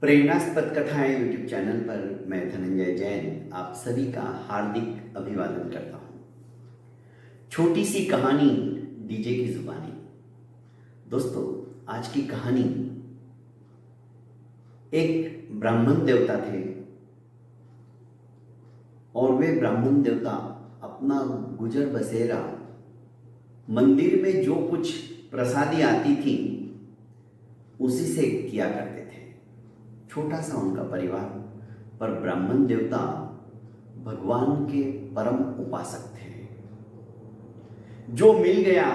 प्रेरणास्पद कथाएं YouTube channel पर मैं धनंजय जैन आप सभी का हार्दिक अभिवादन करता हूं। छोटी सी कहानी डीजे की जुबानी। दोस्तों, आज की कहानी एक ब्राह्मण देवता थे और वे ब्राह्मण देवता अपना गुजर बसेरा मंदिर में जो कुछ प्रसादी आती थी उसी से किया करते थे। छोटा सा उनका परिवार, पर ब्राह्मण देवता भगवान के परम उपासक थे। जो मिल गया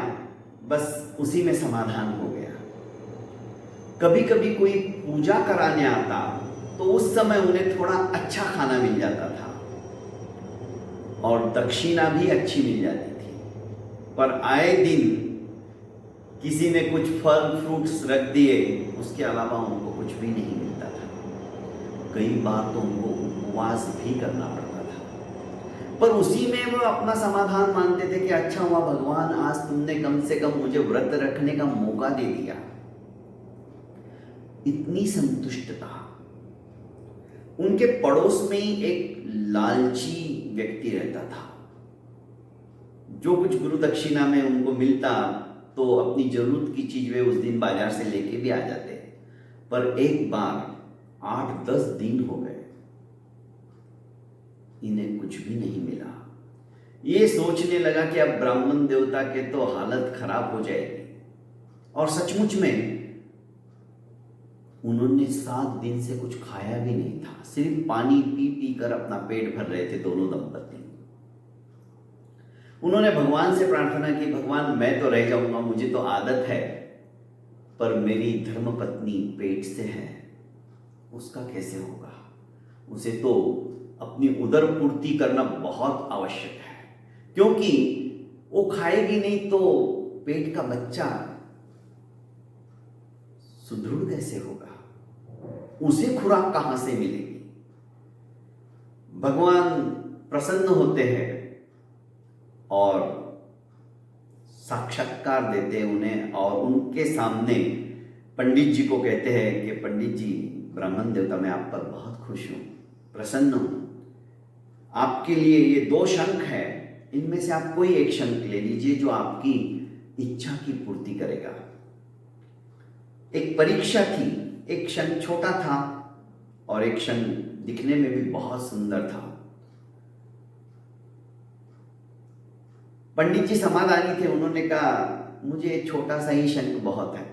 बस उसी में समाधान हो गया। कभी कभी कोई पूजा कराने आता तो उस समय उन्हें थोड़ा अच्छा खाना मिल जाता था और दक्षिणा भी अच्छी मिल जाती थी, पर आए दिन किसी ने कुछ फल फ्रूट्स रख दिए, उसके अलावा उनको कुछ भी नहीं मिलता था। कई बार तो उनको उपवास भी करना पड़ता था, पर उसी में वो अपना समाधान मानते थे कि अच्छा हुआ भगवान, आज तुमने कम से कम मुझे व्रत रखने का मौका दे दिया। इतनी संतुष्टता। उनके पड़ोस में ही एक लालची व्यक्ति रहता था। जो कुछ गुरु दक्षिणा में उनको मिलता तो अपनी जरूरत की चीज वे उस दिन बाजार से लेके भी आ जाते, पर एक बार 8-10 दिन हो गए, इन्हें कुछ भी नहीं मिला। ये सोचने लगा कि अब ब्राह्मण देवता के तो हालत खराब हो जाएगी, और सचमुच में उन्होंने 7 दिन से कुछ खाया भी नहीं था। सिर्फ पानी पी पी कर अपना पेट भर रहे थे दोनों दंपति। उन्होंने भगवान से प्रार्थना की, भगवान मैं तो रह जाऊंगा, मुझे तो आदत है, पर मेरी धर्मपत्नी पेट से है, उसका कैसे होगा? उसे तो अपनी उदर पूर्ति करना बहुत आवश्यक है, क्योंकि वो खाएगी नहीं तो पेट का बच्चा सुदृढ़ कैसे होगा? उसे खुराक कहां से मिलेगी? भगवान प्रसन्न होते हैं और साक्षात्कार देते हैं उन्हें, और उनके सामने पंडित जी को कहते हैं कि पंडित जी, ब्राह्मण देवता मैं आप पर बहुत खुश हूं, प्रसन्न हूं। आपके लिए ये 2 शंख है, इनमें से आप कोई एक शंख ले लीजिए जो आपकी इच्छा की पूर्ति करेगा। एक परीक्षा थी। एक शंख छोटा था और एक शंख दिखने में भी बहुत सुंदर था। पंडित जी समाधानी थे। उन्होंने कहा मुझे छोटा सा ही शंख बहुत है।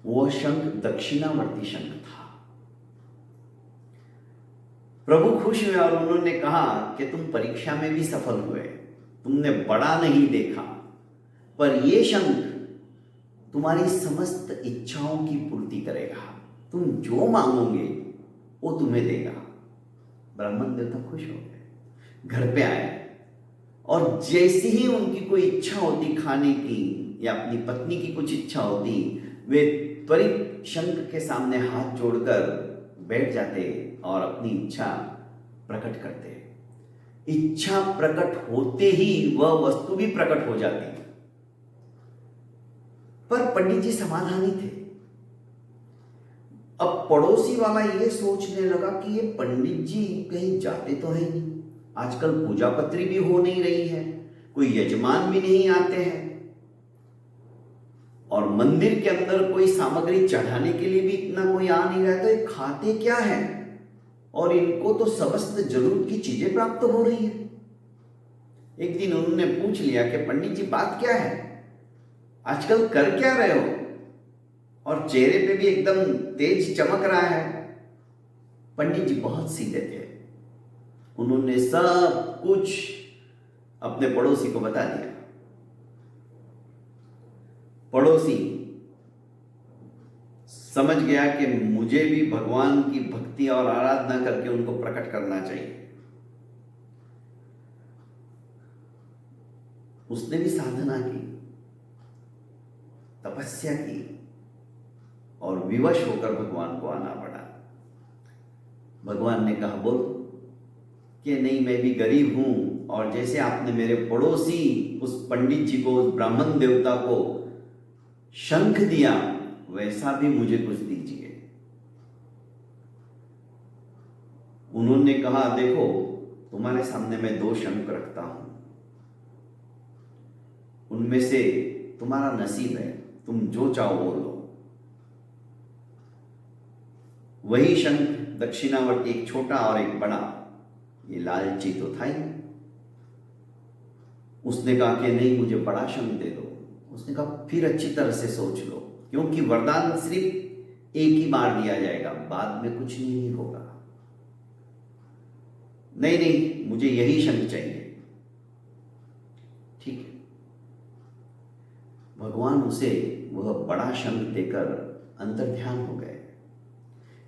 वह शंख दक्षिणावर्ती शंख था। प्रभु खुश हुए और उन्होंने कहा कि तुम परीक्षा में भी सफल हुए, तुमने बड़ा नहीं देखा, पर यह शंख तुम्हारी समस्त इच्छाओं की पूर्ति करेगा। तुम जो मांगोगे वो तुम्हें देगा। ब्राह्मण देवता खुश हो गए, घर पे आए, और जैसे ही उनकी कोई इच्छा होती खाने की या अपनी पत्नी की कुछ इच्छा होती, वे त्वरित शंख के सामने हाथ जोड़कर बैठ जाते और अपनी इच्छा प्रकट करते। इच्छा प्रकट होते ही वह वस्तु भी प्रकट हो जाती। पर पंडित जी समाधानी थे। अब पड़ोसी वाला यह सोचने लगा कि ये पंडित जी कहीं जाते तो है नहीं, आजकल पूजा पत्री भी हो नहीं रही है, कोई यजमान भी नहीं आते हैं, और मंदिर के अंदर कोई सामग्री चढ़ाने के लिए भी इतना कोई आ नहीं रहा, तो ये खाते क्या है? और इनको तो समस्त जरूरत की चीजें प्राप्त हो रही है। एक दिन उन्होंने पूछ लिया कि पंडित जी बात क्या है, आजकल कर क्या रहे हो? और चेहरे पे भी एकदम तेज चमक रहा है। पंडित जी बहुत सीधे थे। उन्होंने सब कुछ अपने पड़ोसी को बता दिया। पड़ोसी समझ गया कि मुझे भी भगवान की भक्ति और आराधना करके उनको प्रकट करना चाहिए। उसने भी साधना की, तपस्या की, और विवश होकर भगवान को आना पड़ा। भगवान ने कहा बोल कि नहीं, मैं भी गरीब हूं, और जैसे आपने मेरे पड़ोसी उस पंडित जी को, उस ब्राह्मण देवता को शंख दिया, वैसा भी मुझे कुछ दीजिए। उन्होंने कहा, देखो तुम्हारे सामने मैं 2 शंख रखता हूं, उनमें से तुम्हारा नसीब है, तुम जो चाहो वो लो। वही शंख दक्षिणावर्ती, एक छोटा और एक बड़ा, ये लालची तो था ही। उसने कहा कि नहीं, मुझे बड़ा शंख दे दो। उसने कहा फिर अच्छी तरह से सोच लो, क्योंकि वरदान सिर्फ एक ही बार दिया जाएगा, बाद में कुछ नहीं होगा। नहीं नहीं, मुझे यही शंख चाहिए। ठीक है, भगवान उसे वह बड़ा शंख देकर अंतर ध्यान हो गए।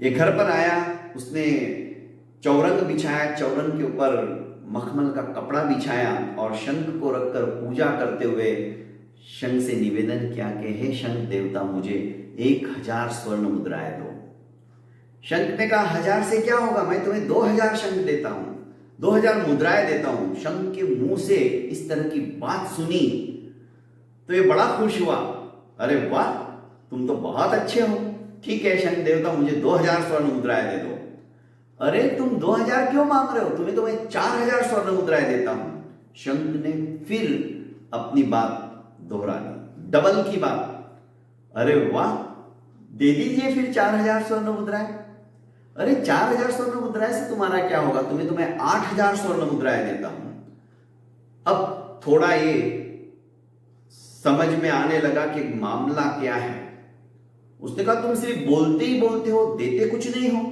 ये घर पर आया, उसने चौरंग बिछाया, चौरंग के ऊपर मखमल का कपड़ा बिछाया और शंख को रखकर पूजा करते हुए शंख से निवेदन किया कि हे शंख देवता, मुझे 1000 स्वर्ण मुद्राएं दो। शंख ने कहा, 1000 से क्या होगा, मैं तुम्हें 2000 शंख देता हूं, 2000 मुद्राएं देता हूं। शंख के मुंह से इस तरह की बात सुनी तो ये बड़ा खुश हुआ। अरे वाह, तुम तो बहुत अच्छे हो। ठीक है शंख देवता, मुझे 2000 स्वर्ण मुद्राएं दे दो। अरे तुम 2000 क्यों मांग रहे हो, तुम्हें तो मैं 4000 स्वर्ण मुद्राएं देता हूं। शंख ने फिर अपनी बात दोहरा दी, डबल की बात। अरे वाह, दे दीजिए फिर 4000 स्वर्ण मुद्राएं। अरे 4000 स्वर्ण मुद्राएं से तुम्हारा क्या होगा, तुम्हें तो मैं 8000 स्वर्ण मुद्राएं देता हूं। अब थोड़ा ये समझ में आने लगा कि मामला क्या है। उसने कहा, तुम सिर्फ बोलते ही बोलते हो, देते कुछ नहीं हो।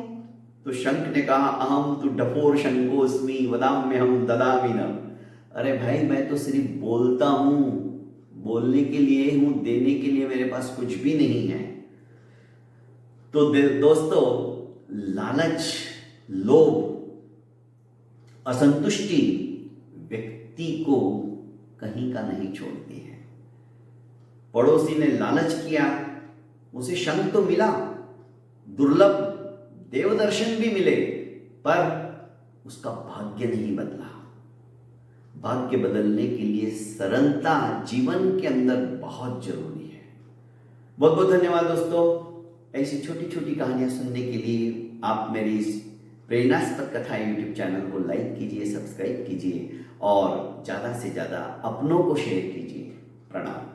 तो शंख ने कहा, अहम तु डफोर शंकोस्मि वदाम्यहम ददामि न। अरे भाई, मैं तो सिर्फ बोलता हूं, बोलने के लिए हूं, देने के लिए मेरे पास कुछ भी नहीं है। तो दोस्तों, लालच, लोभ, असंतुष्टि व्यक्ति को कहीं का नहीं छोड़ती है। पड़ोसी ने लालच किया, उसे शंख तो मिला, दुर्लभ देव दर्शन भी मिले, पर उसका भाग्य नहीं बदला। भाग्य बदलने के लिए सरलता जीवन के अंदर बहुत जरूरी है। बहुत बहुत धन्यवाद दोस्तों। ऐसी छोटी छोटी कहानियां सुनने के लिए आप मेरी इस प्रेरणास्पद कथा यूट्यूब चैनल को लाइक कीजिए, सब्सक्राइब कीजिए और ज़्यादा से ज़्यादा अपनों को शेयर कीजिए। प्रणाम।